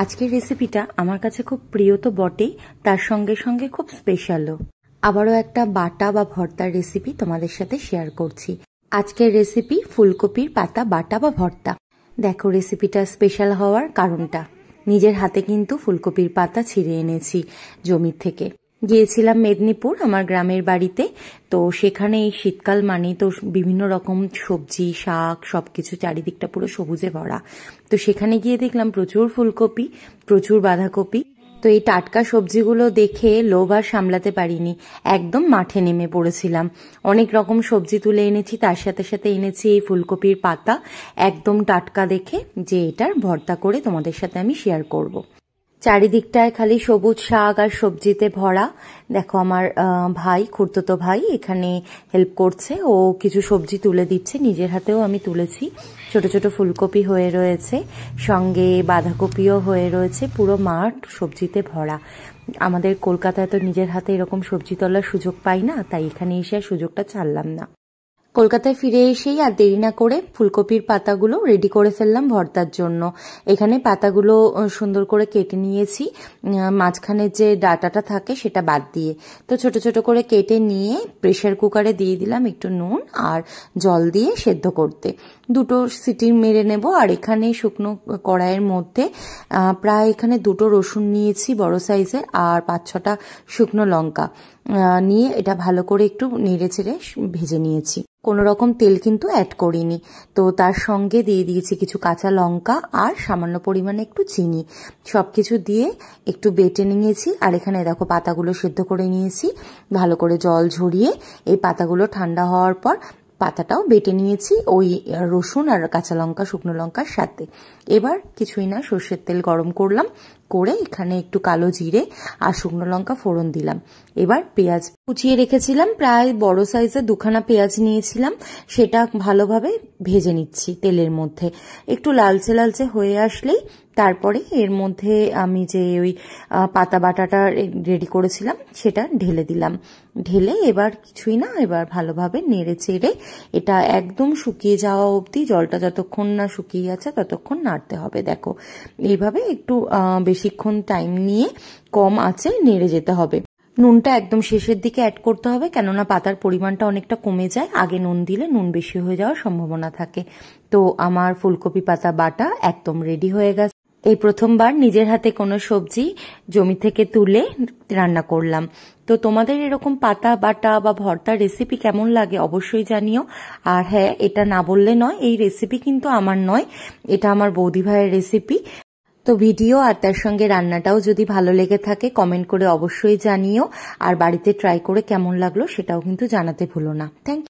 আজকের রেসিপিটা আমার কাছে খুব প্রিয় তো বটেই, তার সঙ্গে সঙ্গে খুব স্পেশালও। আবারও একটা বাটা বা ভর্তার রেসিপি তোমাদের সাথে শেয়ার করছি। আজকের রেসিপি ফুলকপির পাতা বাটা বা ভর্তা। দেখো রেসিপিটা স্পেশাল হওয়ার কারণটা, নিজের হাতে কিন্তু ফুলকপির পাতা ছিঁড়ে এনেছি জমির থেকে। গিয়েছিলাম মেদিনীপুর আমার গ্রামের বাড়িতে, তো সেখানে এই শীতকাল মানে তো বিভিন্ন রকম সবজি শাক সবকিছু চারিদিকটা পুরো সবুজে ভরা। তো সেখানে গিয়ে দেখলাম প্রচুর ফুলকপি, প্রচুর বাঁধাকপি। তো এই টাটকা সবজিগুলো দেখে লোভ আর সামলাতে পারিনি, একদম মাঠে নেমে পড়েছিলাম। অনেক রকম সবজি তুলে এনেছি, তার সাথে সাথে এনেছি এই ফুলকপির পাতা, একদম টাটকা দেখে যে এটার ভর্তা করে তোমাদের সাথে আমি শেয়ার করব। চারিদিকটায় খালি সবুজ শাক আর সবজিতে ভরা। দেখো আমার ভাই, খুড়তুতো ভাই এখানে হেল্প করছে, ও কিছু সবজি তুলে দিচ্ছে, নিজের হাতেও আমি তুলেছি। ছোট ছোট ফুলকপি হয়ে রয়েছে, সঙ্গে বাঁধাকপিও হয়ে রয়েছে, পুরো মাঠ সবজিতে ভরা। আমাদের কলকাতায় তো নিজের হাতে এরকম সবজি তোলার সুযোগ পাই না, তাই এখানে এসে আর সুযোগটা ছাড়লাম না। কলকাতায় ফিরে এসেই আর দেরি না করে ফুলকপির পাতাগুলো রেডি করে ফেললাম ভর্তার জন্য। এখানে পাতাগুলো সুন্দর করে কেটে নিয়েছি, মাঝখানে যে ডাটাটা থাকে সেটা বাদ দিয়ে। তো ছোট ছোট করে কেটে নিয়ে প্রেসার কুকারে দিয়ে দিলাম একটু নুন আর জল দিয়ে সেদ্ধ করতে। দুটো সিটি মেরে নেব। আর এখানে শুকনো কড়াইয়ের মধ্যে প্রায় এখানে 2টো রসুন নিয়েছি বড় সাইজের, আর 5-6টা শুকনো লঙ্কা নিয়ে এটা ভালো করে একটু নেড়ে চেড়ে ভেজে নিয়েছি। কোনো রকম তেল কিন্তু অ্যাড করিনি। তো তার সঙ্গে দিয়ে দিয়েছি কিছু কাঁচা লঙ্কা আর সামান্য পরিমাণে একটু চিনি, সবকিছু দিয়ে একটু বেটে নিয়েছি। আর এখানে দেখো পাতাগুলো সেদ্ধ করে নিয়েছি, ভালো করে জল ঝরিয়ে এই পাতাগুলো ঠান্ডা হওয়ার পর পাতাটাও বেটে নিয়েছি ওই রসুন আর কাঁচা লঙ্কা শুকনো লঙ্কার সাথে। এবার কিছুই না, সর্ষের তেল গরম করলাম, করে এখানে একটু কালো জিরে আর শুকনো লঙ্কা ফোড়ন দিলাম। এবার পেঁয়াজ কুচিয়ে রেখেছিলাম, প্রায় বড় সাইজের 2খানা পেঁয়াজ নিয়েছিলাম, সেটা ভালোভাবে ভেজে নিচ্ছি তেলের মধ্যে। একটু লালচে লালচে হয়ে আসলেই তারপরে এর মধ্যে আমি যে ওই পাতা বাটাটা রেডি করেছিলাম সেটা ঢেলে দিলাম। ঢেলে এবার কিছুই না, এবার ভালোভাবে নেড়ে চেড়ে এটা একদম শুকিয়ে যাওয়া অবধি, জলটা যতক্ষণ না শুকিয়ে যাচ্ছে ততক্ষণ নাড়তে হবে। দেখো এইভাবে একটু বেশিক্ষণ টাইম নিয়ে কম আঁচে নেড়ে যেতে হবে। নুনটা একদম শেষের দিকে অ্যাড করতে হবে, কেননা পাতার পরিমাণটা অনেকটা কমে যায়, আগে নুন দিলে নুন বেশি হয়ে যাওয়ার সম্ভাবনা থাকে। তো আমার ফুলকপি পাতা বাটা একদম রেডি হয়ে গেছে। এই প্রথমবার নিজের হাতে কোনো সবজি জমি থেকে তুলে রান্না করলাম। তো তোমাদের এরকম পাতা বাটা বা ভর্তার রেসিপি কেমন লাগে অবশ্যই জানিও। আর হ্যাঁ, এটা না বললে নয়, এই রেসিপি কিন্তু আমার নয়, এটা আমার বৌদি ভাইয়ের রেসিপি। তো ভিডিও আর তার সঙ্গে রান্নাটাও যদি ভালো লেগে থাকে কমেন্ট করে অবশ্যই জানিও। আর বাড়িতে ট্রাই করে কেমন লাগলো সেটাও কিন্তু জানাতে ভুলো না। Thank you.